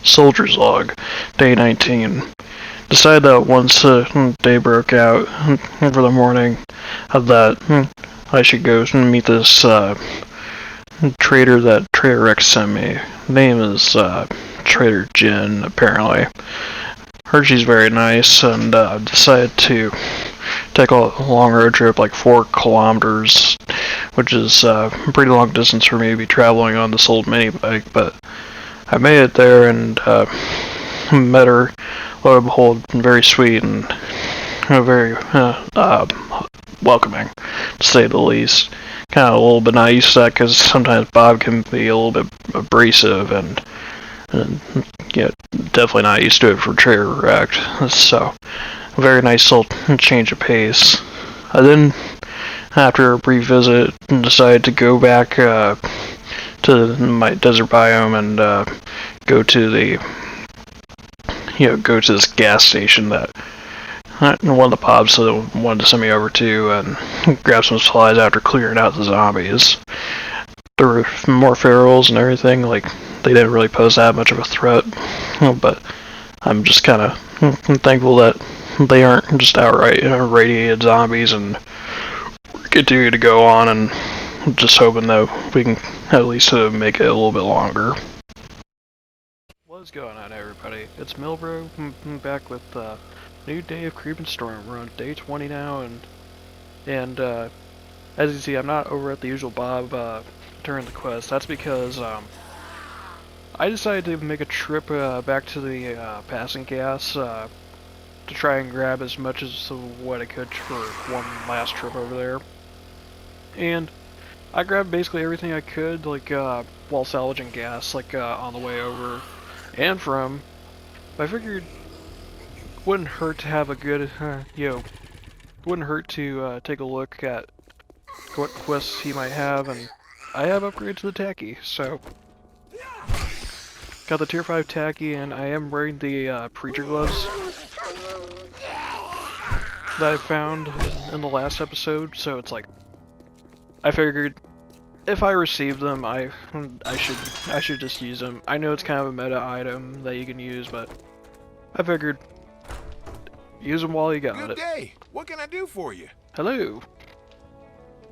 Soldier's Log, Day 19. Decided that once day broke out for the morning, that I should go and meet this trader that Trader X sent me. Name is Trader Jin, apparently. Heard she's very nice, and decided to take a long road trip, like 4 kilometers, which is a pretty long distance for me to be traveling on this old mini bike, but I made it there and met her. Lo and behold, very sweet and very welcoming, to say the least. Kind of a little bit not used to that because sometimes Bob can be a little bit abrasive and yeah, definitely not used to it for Trader Rect. So, a very nice little change of pace. I then, after a brief visit, decided to go back to my desert biome and go to the go to this gas station that one of the pops wanted to send me over to and grab some supplies after clearing out the zombies. There were more ferals and everything, like they didn't really pose that much of a threat, but I'm just kind of thankful that they aren't just outright radiated zombies and continue to go on, and just hoping that we can at least make it a little bit longer. What's going on, everybody? It's Milbro back with new day of Creep and Storm. We're on day 20 now, and as you see, I'm not over at the usual Bob during the quest. That's because I decided to make a trip back to the passing gas to try and grab as much as what I could for one last trip over there. And I grabbed basically everything I could, like while salvaging gas, like on the way over and from. But I figured it wouldn't hurt to have a good, wouldn't hurt to take a look at what quests he might have, and I have upgraded to the tacky, so got the tier 5 tacky, and I am wearing the preacher gloves that I found in the last episode, so it's like, I figured if I receive them, I should just use them. I know it's kind of a meta item that you can use, but I figured use them while you got it. Good day. What can I do for you? Hello.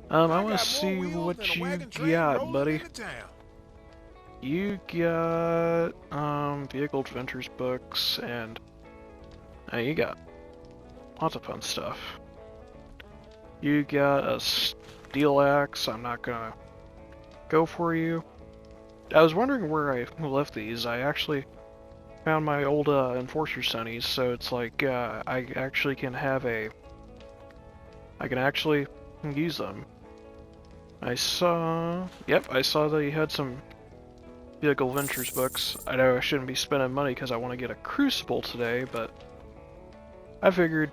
I want to see what you got, buddy. You got vehicle adventures books, and you got lots of fun stuff. You got a steel axe. I'm not gonna go for you. I was wondering where I left these. I actually found my old enforcer sunnies, so it's like I actually can have I can actually use them. I saw that you had some vehicle adventures books. I know I shouldn't be spending money because I want to get a crucible today, but I figured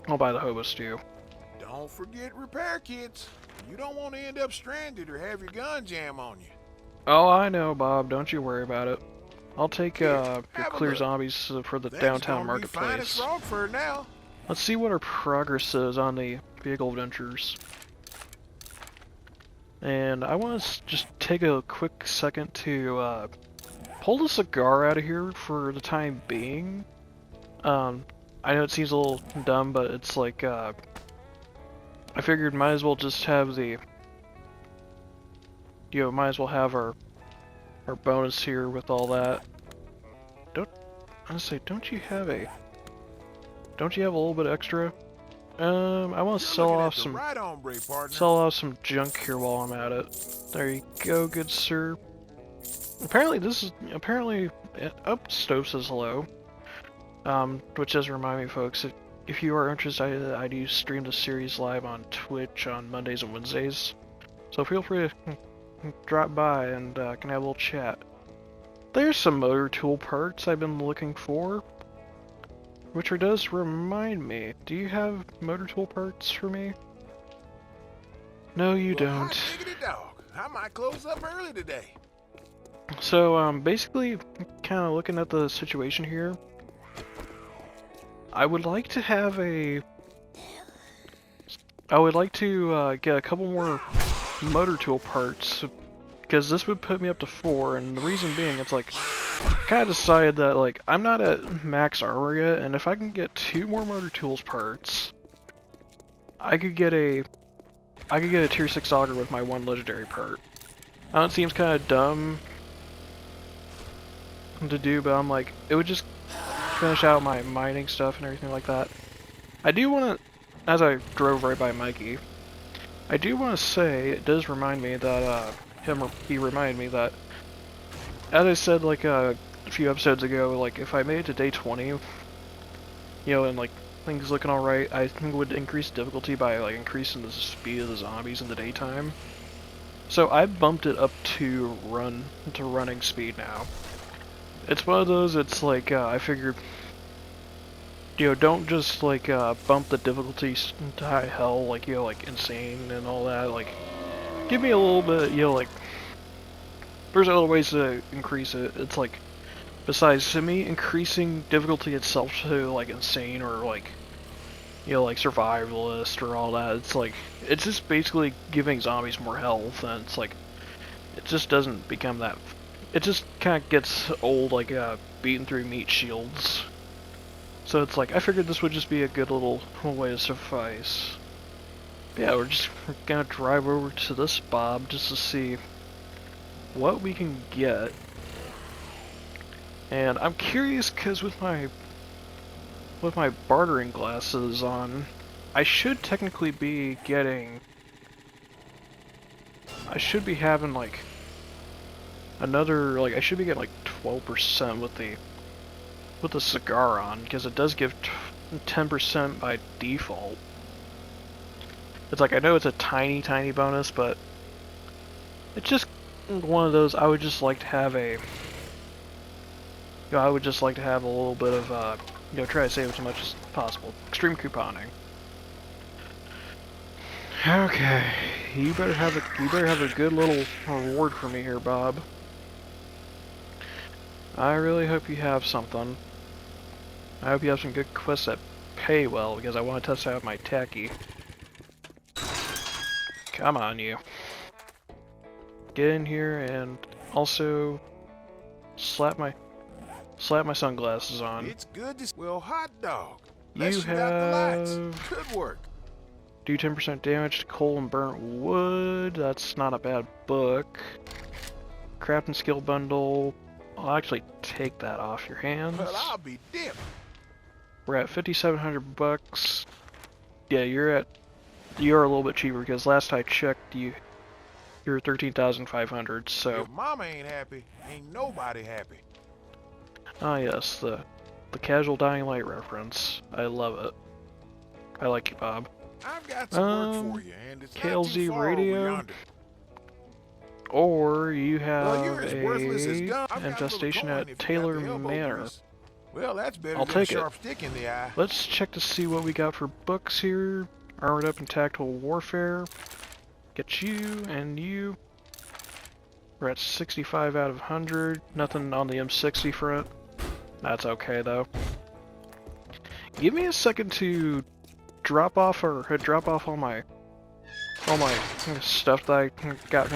I'll buy the hobo stew. Don't forget repair kits. You don't want to end up stranded or have your gun jam on you. Oh, I know, Bob. Don't you worry about it. I'll take your clear zombies for the downtown marketplace. Now. Let's see what our progress is on the vehicle adventures. And I want to just take a quick second to pull the cigar out of here for the time being. I know it seems a little dumb, but it's like I figured might as well just have the might as well have our bonus here with all that. Don't you have a little bit extra? I want to sell off some junk here while I'm at it. There you go, good sir. Apparently Stove says hello. Which does remind me, folks, if you are interested, I do stream the series live on Twitch on Mondays and Wednesdays. So feel free to drop by and can have a little chat. There's some motor tool parts I've been looking for. Which does remind me, do you have motor tool parts for me? No, you don't. I might close up early today. So, basically, kind of looking at the situation here, I would like to get a couple more motor tool parts because this would put me up to 4, and the reason being, it's like, I kind of decided that, like, I'm not at max armor yet, and if I can get 2 more motor tools parts, I could get a tier 6 auger with my 1 legendary part. I know it seems kind of dumb to do, but I'm like, it would just finish out my mining stuff and everything like that. I do want to, as I drove right by Mikey, I do want to say, it does remind me that, he reminded me that, as I said like a few episodes ago, like if I made it to day 20, you know, and like things looking alright, I think would increase difficulty by like increasing the speed of the zombies in the daytime. So I bumped it up to running speed now. It's one of those, it's like, I figured, you know, don't just like bump the difficulty to high hell, like, you know, like insane and all that, like, give me a little bit, you know, like, there's other ways to increase it. It's like, besides to me increasing difficulty itself to like insane or like, you know, like survivalist or all that, it's like, it's just basically giving zombies more health, and it's like, it just doesn't become that, it just kind of gets old, like beating through meat shields. So it's like, I figured this would just be a good little way to suffice. But yeah, we're gonna drive over to this Bob just to see what we can get. And I'm curious because with my bartering glasses on, I should technically be getting, I should be having like another, like I should be getting like 12% with the cigar on, because it does give 10% by default. It's like, I know it's a tiny bonus, but it's just one of those, I would just like to have a, you know, I would just like to have a little bit of, you know, try to save as much as possible. Extreme couponing. Okay, you better have a good little reward for me here, Bob. I really hope you have something. I hope you have some good quests that pay well, because I want to test out my tacky. Come on, you. Get in here and also slap my sunglasses on. It's good to... Well, hot dog. You Let's shoot out the lights. have... Good work. Do 10% damage to coal and burnt wood. That's not a bad book. Crafting skill bundle. I'll actually take that off your hands. Well, I'll be damned. We're at 5,700 bucks. Yeah, you're a little bit cheaper, because last I checked, you're 13,500. So. If mama ain't happy, ain't nobody happy. Ah yes, the casual Dying Light reference. I love it. I like you, Bob. I've got some work for you, and it's KLZ not too far over radio. yonder. Or you have Well, you're as worthless as gum. I've got a little infestation coin at if you got Taylor the elbow Manor. grease. Well, that's better I'll than take a it. sharp stick in the eye. Let's check to see what we got for books here. Armored Up and Tactical Warfare. Get you and you. We're at 65 out of 100. Nothing on the M60 front. That's okay though. Give me a second to drop off all my stuff that I got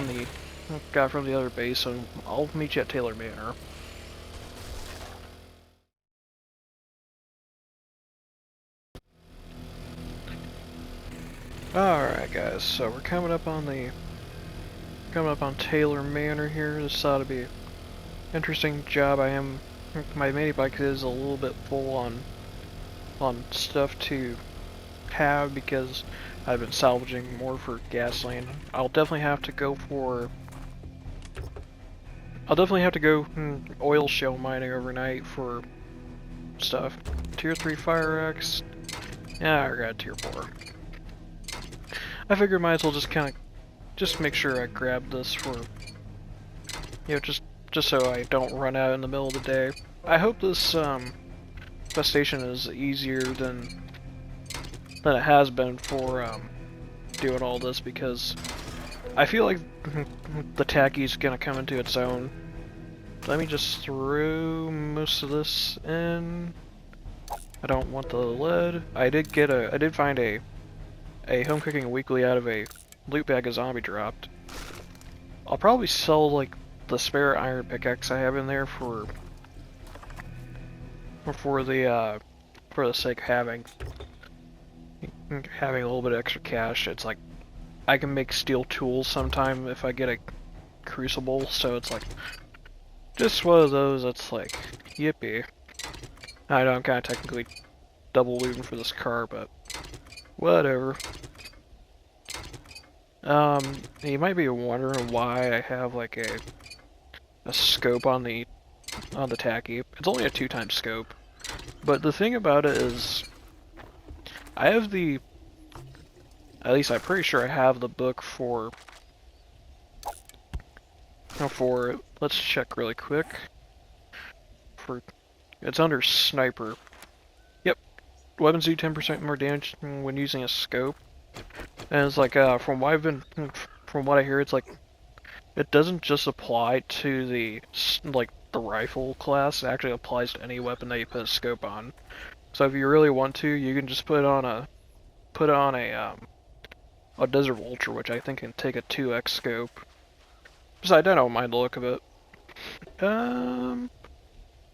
from the other base, and I'll meet you at Taylor Manor. Alright guys, so we're coming up on Taylor Manor here. This ought to be an interesting job. My mini bike is a little bit full on stuff to have, because I've been salvaging more for gasoline. I'll definitely have to go oil shale mining overnight for stuff. Tier 3 fire axe. Yeah, I got tier 4. I figured might as well just make sure I grab this for, you know, just so I don't run out in the middle of the day. I hope this infestation is easier than it has been for doing all this, because I feel like the tacky's gonna come into its own. Let me just throw most of this in. I don't want the lead. I did find a home cooking weekly out of a loot bag a zombie dropped. I'll probably sell like the spare iron pickaxe I have in there for the sake of having a little bit of extra cash. It's like I can make steel tools sometime if I get a crucible, so it's like just one of those that's like yippee. I know I'm kind of technically double looting for this car, but whatever. You might be wondering why I have like a scope on the tacky. It's only a 2x scope, but the thing about it is, I have at least I'm pretty sure I have the book for. Let's check really quick. It's under sniper. Yep, weapons do 10% more damage when using a scope. And it's like from what I hear, it's like it doesn't just apply to the rifle class. It actually applies to any weapon that you put a scope on. So if you really want to, you can just put on a Desert Vulture, which I think can take a 2x scope. Besides, I don't mind the look of it.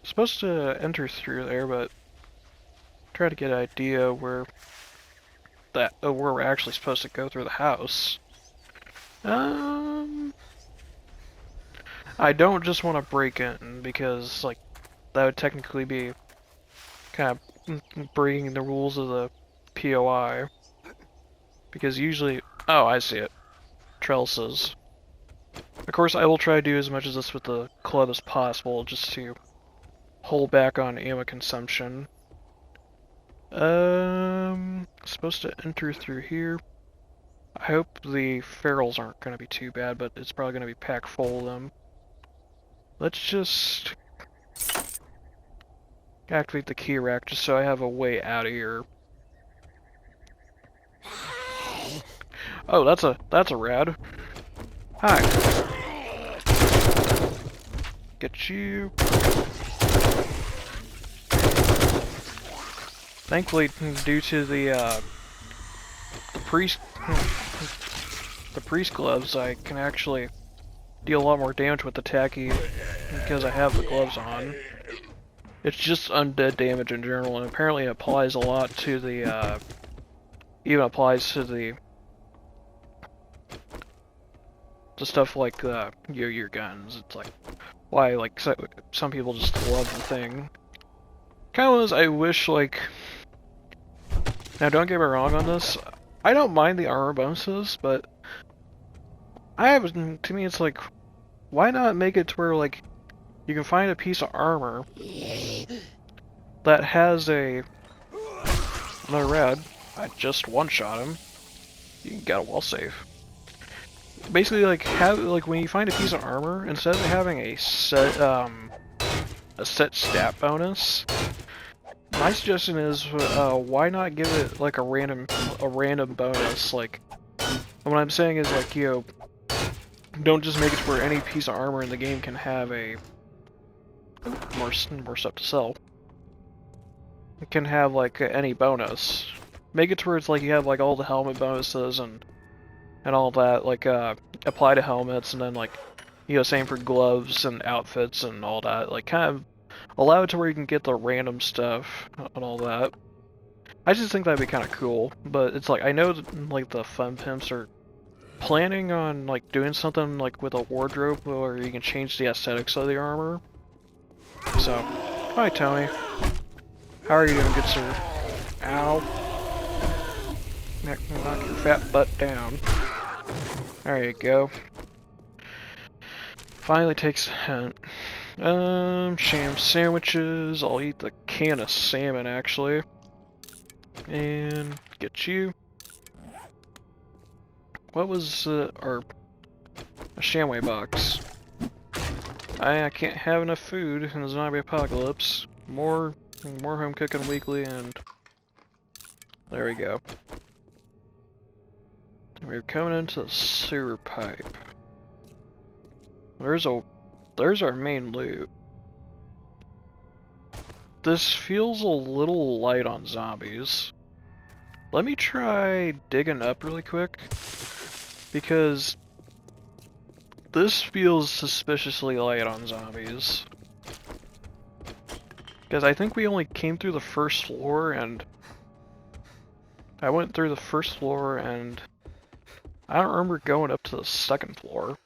Supposed to enter through there, but try to get an idea where we're actually supposed to go through the house. I don't just want to break in because like that would technically be kind of breaking the rules of the POI. Because usually, oh, I see it. Trellises. Of course, I will try to do as much of this with the club as possible, just to hold back on ammo consumption. Supposed to enter through here. I hope the ferals aren't going to be too bad, but it's probably going to be packed full of them. Let's just activate the key rack just so I have a way out of here. Oh, that's a rad. Hi. Get you. Thankfully, due to the priest gloves, I can actually deal a lot more damage with the tacky because I have the gloves on. It's just undead damage in general, and apparently it applies a lot to the even applies to the stuff like your guns. It's like why like some people just love the thing. Kind of was I wish like. Now don't get me wrong on this. I don't mind the armor bonuses, but to me it's like, why not make it to where like you can find a piece of armor that has another red. I just one-shot him. You got a wall safe. Basically, like when you find a piece of armor, instead of having a set stat bonus, my suggestion is why not give it like a random bonus? Like, what I'm saying is like don't just make it to where any piece of armor in the game can have a more stuff to sell. It can have like any bonus. Make it to where it's like you have like all the helmet bonuses and all that, like apply to helmets, and then like same for gloves and outfits and all that. Like kind of allow it to where you can get the random stuff and all that. I just think that'd be kind of cool, but it's like I know that, like the fun pimps are planning on like doing something like with a wardrobe where you can change the aesthetics of the armor. So, hi Tony. How are you doing, good sir? Ow. Knock your fat butt down. There you go. Finally takes a hint. Sham sandwiches. I'll eat the can of salmon actually. And get you. What was a Shamway box? I can't have enough food in the zombie apocalypse. More home cooking weekly, and there we go. We're coming into the sewer pipe. There's our main loot. This feels a little light on zombies. Let me try digging up really quick, because This feels suspiciously light on zombies. Because I think we only came through the first floor, and I went through the first floor, and I don't remember going up to the second floor.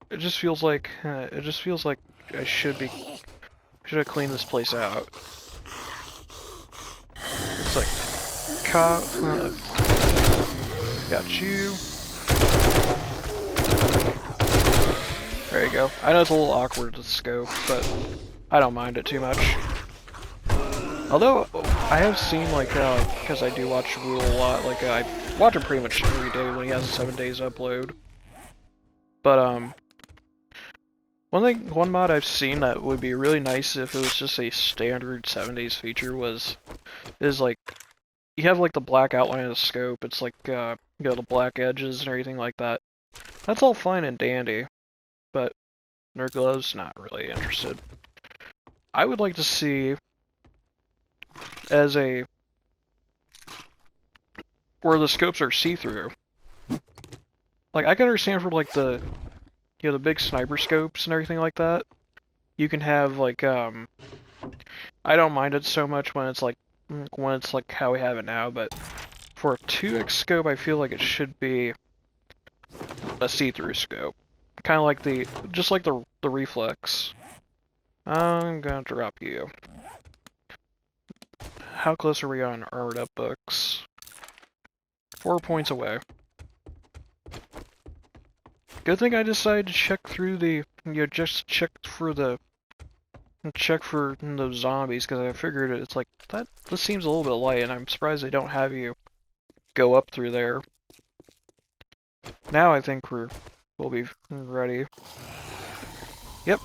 It just feels like I should have cleaned this place out. It's like cop, got you. There you go. I know it's a little awkward to scope, but I don't mind it too much. Although, I have seen, like, because I do watch Rule a lot, like, I watch him pretty much every day when he has a 7 days upload. But, one mod I've seen that would be really nice if it was just a standard 7 days feature is like, you have, like, the black outline of the scope, it's like, you know, the black edges and everything like that. That's all fine and dandy, but Nerd Glove's not really interested. I would like to see as a where the scopes are see-through. Like I can understand for like the the big sniper scopes and everything like that. You can have like I don't mind it so much when it's like how we have it now, but for a 2x scope I feel like it should be a see-through scope. Kinda like just like the reflex. I'm gonna drop you. How close are we on armored up books? 4 points away. Good thing I decided to check through just check for those zombies, because I figured it's like, this seems a little bit light, and I'm surprised they don't have you go up through there. Now I think we'll be ready. Yep.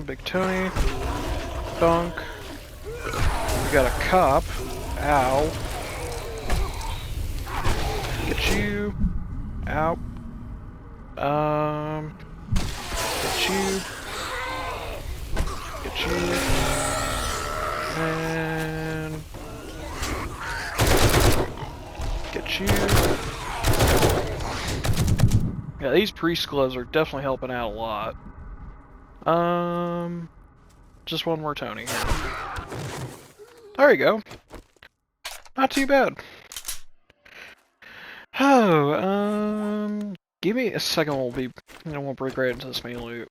Big Tony. Dunk. We got a cop. Ow. Get you. Ow. Get you. Get you. And get you. Yeah, these priest gloves are definitely helping out a lot. Just one more Tony here. There you go. Not too bad. Oh, give me a second. We'll break right into this main loot.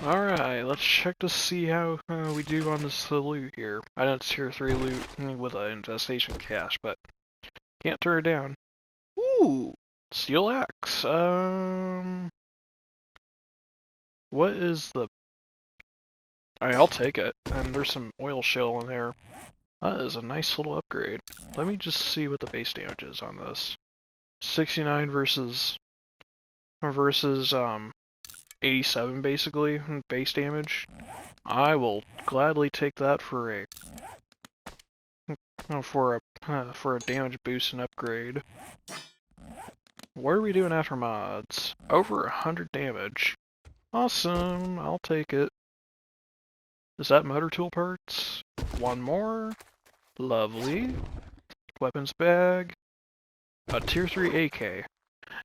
Alright, let's check to see how we do on this loot here. I know it's tier 3 loot with an infestation cache, but can't turn it down. Ooh, steel axe. What is the... I'll take it. And there's some oil shell in there. That is a nice little upgrade. Let me just see what the base damage is on this. 69 versus 87 basically base damage. I will gladly take that for a damage boost and upgrade. What are we doing after mods? Over 100 damage. Awesome, I'll take it. Is that motor tool parts? One more. Lovely. Weapons bag. A tier 3 AK.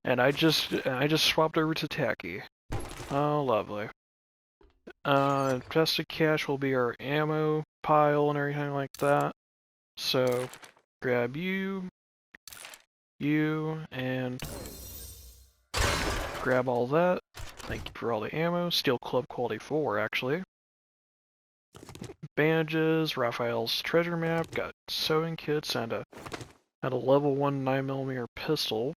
And I just swapped over to tacky. Oh, lovely. Infested cache will be our ammo pile and everything like that. So, grab you, and grab all that. Thank you for all the ammo. Steel Club Quality 4, actually. Bandages, Raphael's treasure map, got sewing kits, and a level 1 9mm pistol.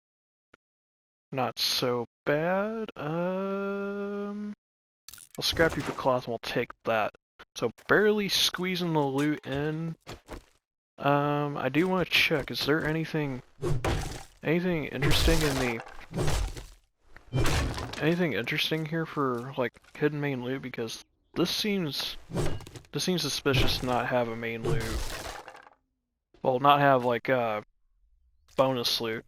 Not so bad. I'll scrap you for cloth and we'll take that. So barely squeezing the loot in. I do want to check, is there anything interesting in anything interesting here for like hidden main loot? Because this seems suspicious to not have a main loot. Well, not have like bonus loot.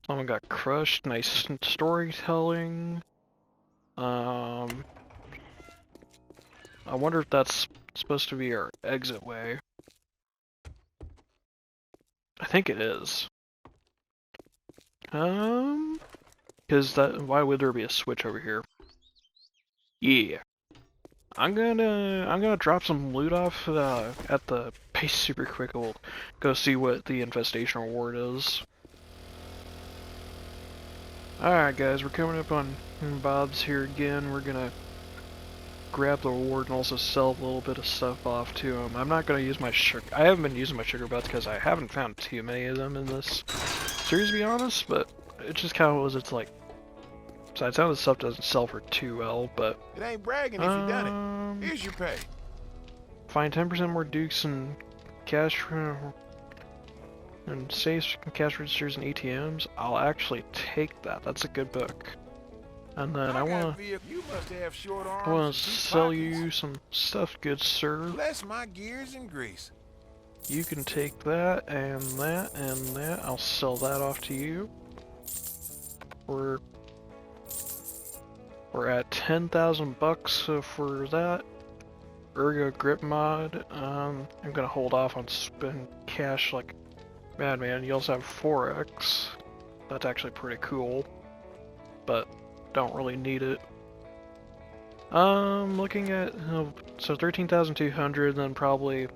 Someone got crushed, nice storytelling. I wonder if that's supposed to be our exit way. I think it is. Because why would there be a switch over here? Yeah. I'm gonna drop some loot off at the base super quick. We'll go see what the infestation reward is. Alright guys, we're coming up on Bob's here again. We're gonna grab the reward and also sell a little bit of stuff off to him. I'm not gonna use my sugar. I haven't been using my sugar butts because I haven't found too many of them in this series, to be honest, but it just kind of was, it's like, besides, some of the stuff doesn't sell for too well, but... It ain't bragging if you done it. Here's your pay. Find 10% more dukes and cash and safes, cash registers, and ATMs. I'll actually take that. That's a good book. And then I wanna sell you some stuff, good sir. Bless my gears and grease. You can take that and that and that. I'll sell that off to you. We're at 10,000 bucks for that. Ergo grip mod. I'm gonna hold off on spending cash like madman. You also have 4x. That's actually pretty cool, but don't really need it. Looking at so 13,200, then probably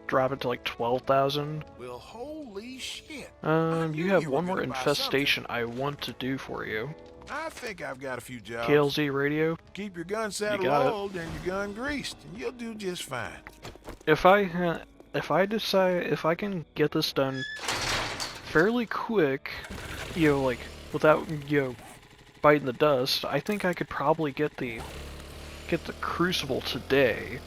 drop it to like 12,000. Well, holy shit! You have one more infestation I want to do for you. I think I've got a few jobs. KLZ radio. Keep your gun saddle oiled and your gun greased, and you'll do just fine. If I decide if I can get this done fairly quick, you know, like without biting the dust, I think I could probably get the crucible today.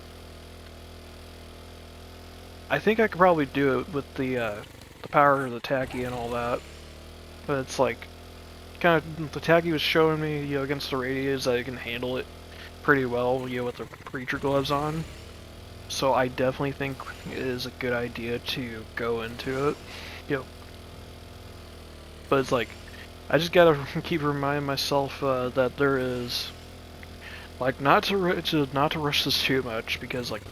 I think I could probably do it with the power of the tacky and all that, but it's like kind of the tacky was showing me, against the radios that I can handle it pretty well, with the creature gloves on. So I definitely think it is a good idea to go into it, But it's like, I just gotta keep reminding myself that there is, like, not to rush this too much, because like,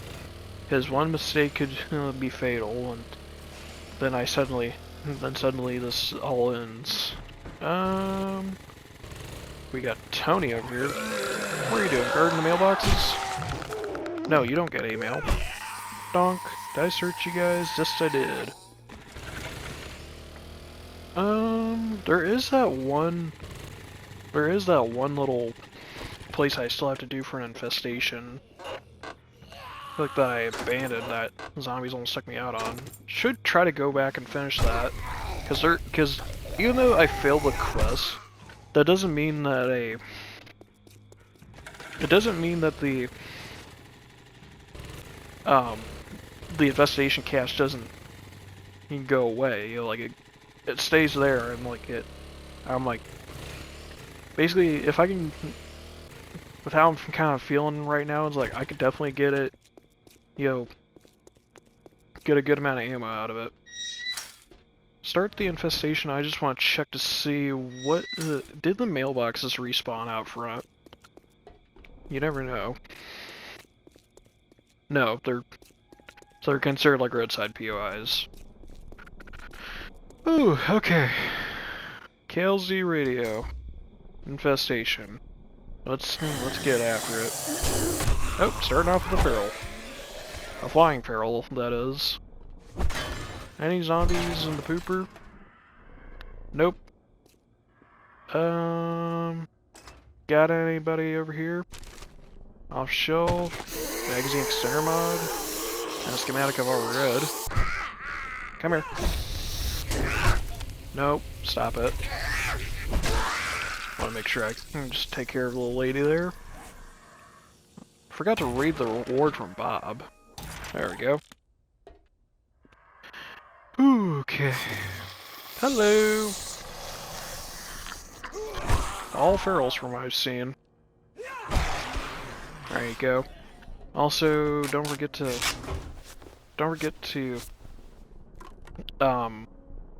his one mistake could be fatal, and then suddenly this all ends. We got Tony over here. What are you doing, guarding the mailboxes? No, you don't get a mail. Donk. Did I search you guys? Yes, I did. There is that one little place I still have to do for an infestation. Like that I abandoned that zombies almost took me out on. Should try to go back and finish that, because even though I failed the quest, that doesn't mean that the infestation cache doesn't go away. Like it stays there, and like I'm like, basically, if I can, with how I'm kind of feeling right now, it's like I could definitely get it, get a good amount of ammo out of it. Start the infestation. I just want to check to see what did the mailboxes respawn out front. You never know. No, they're considered like roadside POIs. Ooh, okay. KLZ radio. Infestation. Let's get after it. Oh, starting off with a feral. A flying feral, that is. Any zombies in the pooper? Nope. Got anybody over here? Off shelf. Magazine extender mod. And a schematic I've already read. Come here. Nope. Stop it. Want to make sure I can just take care of the little lady there. Forgot to read the reward from Bob. There we go. Okay. Hello. All ferals from what I've seen. There you go. Also, don't forget to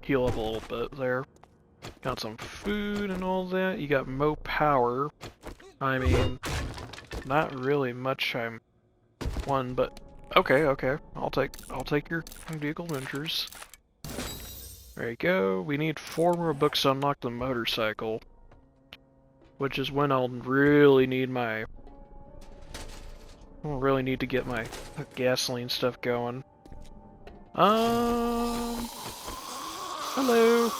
heal up a little bit there. Got some food and all that. You got Mo power. I mean, not really much I'm but okay. I'll take your vehicle ventures. There you go. We need 4 more books to unlock the motorcycle. Which is when I'll really need my... I'll really need to get my gasoline stuff going. Hello.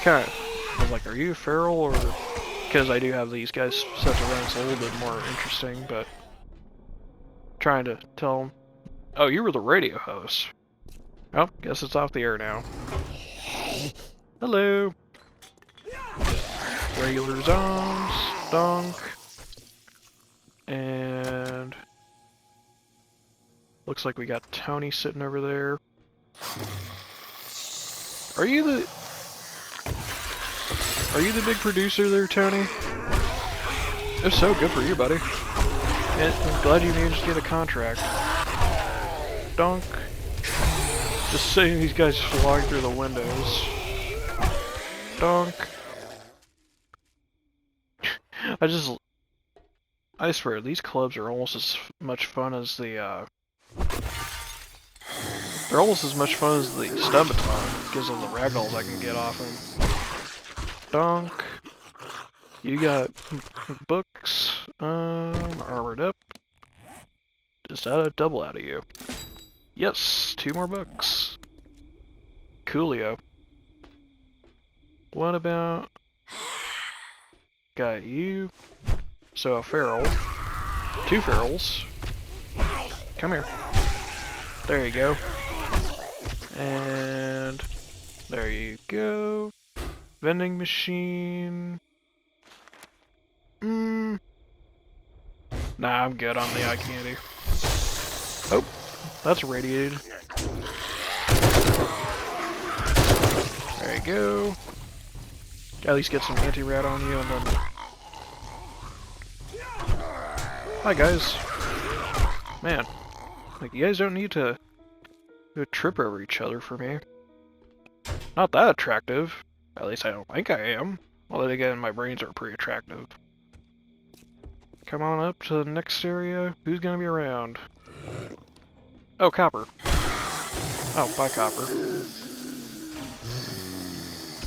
Kinda, I was like, are you feral, or... Because I do have these guys set to run, it's a little bit more interesting, but... Trying to tell them... Oh, you were the radio host. Oh, guess it's off the air now. Hello. Regular zones, donk. And... Looks like we got Tony sitting over there. Are you the big producer there, Tony? If so, good for you, buddy. And I'm glad you managed to get a contract. Donk. Just seeing these guys flying through the windows. Donk. I swear, these clubs are almost as much fun as the, they're almost as much fun as the stun baton, because of the ragdolls I can get off them. Donk. You got books, armored up. Just out a double out of you. Yes, 2 more books. Coolio. What about... Got you. So a feral. 2 ferals. Come here. There you go. And... There you go. Vending machine. Nah, I'm good on the eye candy. Oh, that's radiated. There you go. At least get some anti-rat on you, and then... Hi, guys. Man, like, you guys don't need to trip over each other for me. Not that attractive. At least I don't think I am. Although again, my brains are pretty attractive. Come on up to the next area. Who's gonna be around? Oh, Copper. Oh, bye, Copper.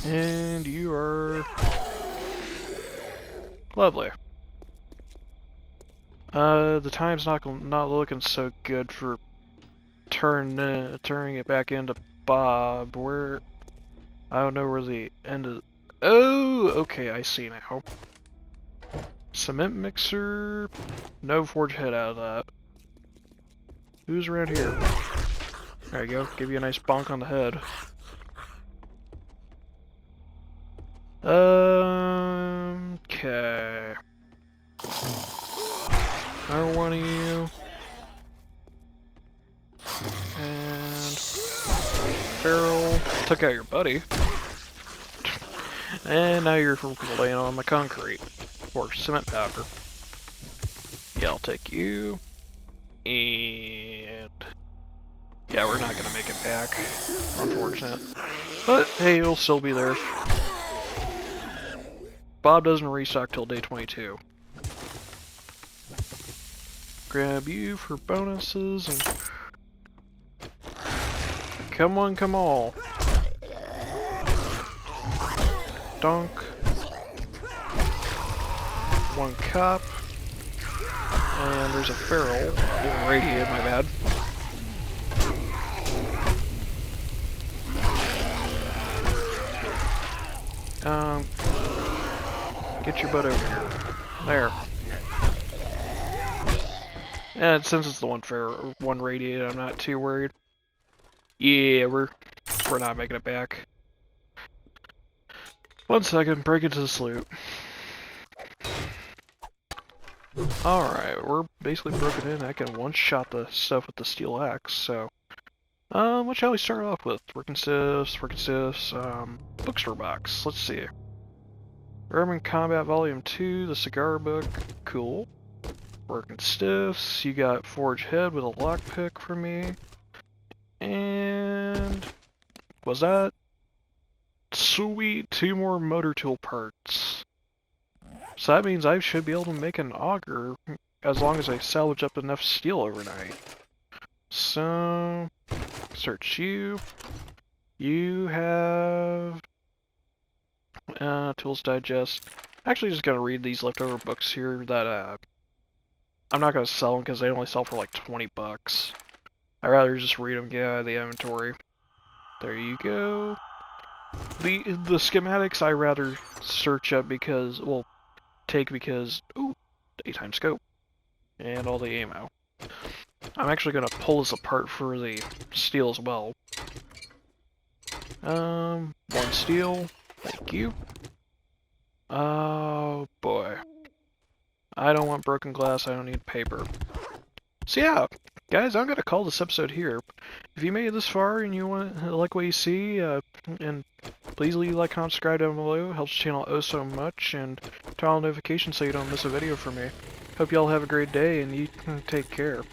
And you are... Lovely. The time's not looking so good for turning it back into Bob. Where... I don't know where the end of... Oh, okay, I see now. Cement mixer... No forge head out of that. Who's around here? There you go, give you a nice bonk on the head. Okay. Another one of you. And... Feral. Took out your buddy. And now you're laying on the concrete. Or cement powder. Yeah, I'll take you. And... Yeah, we're not gonna make it back. Unfortunate. But, hey, it'll still be there. Bob doesn't restock till day 22. Grab you for bonuses and... Come on, come on. Donk. 1 cop. And there's a feral. Didn't radiate, my bad. Get your butt over here. There. And since it's the one radiated, I'm not too worried. Yeah, we're not making it back. 1 second, break into the sloop. Alright, we're basically broken in. I can one-shot the stuff with the steel axe, so... what shall we start off with? Working stiffs, bookstore box. Let's see. Urban Combat Volume 2, the cigar book. Cool. Working stiffs. You got Forge Head with a lockpick for me. And... was that? Sweet, 2 more motor tool parts. So that means I should be able to make an auger as long as I salvage up enough steel overnight. So... search you. You have Tools Digest. Actually, just gonna read these leftover books here that I'm not gonna sell them because they only sell for like 20 bucks. I'd rather just read them, get out of the inventory. There you go. The schematics I rather search up because, well, take because, ooh, daytime scope and all the ammo. I'm actually gonna pull this apart for the steel as well. One steel, thank you. Oh boy. I don't want broken glass, I don't need paper. So yeah, guys, I'm gonna call this episode here. If you made it this far and you like what you see, and please leave a like, comment, subscribe down below. It helps the channel oh so much, and turn on notifications so you don't miss a video from me. Hope y'all have a great day, and you take care.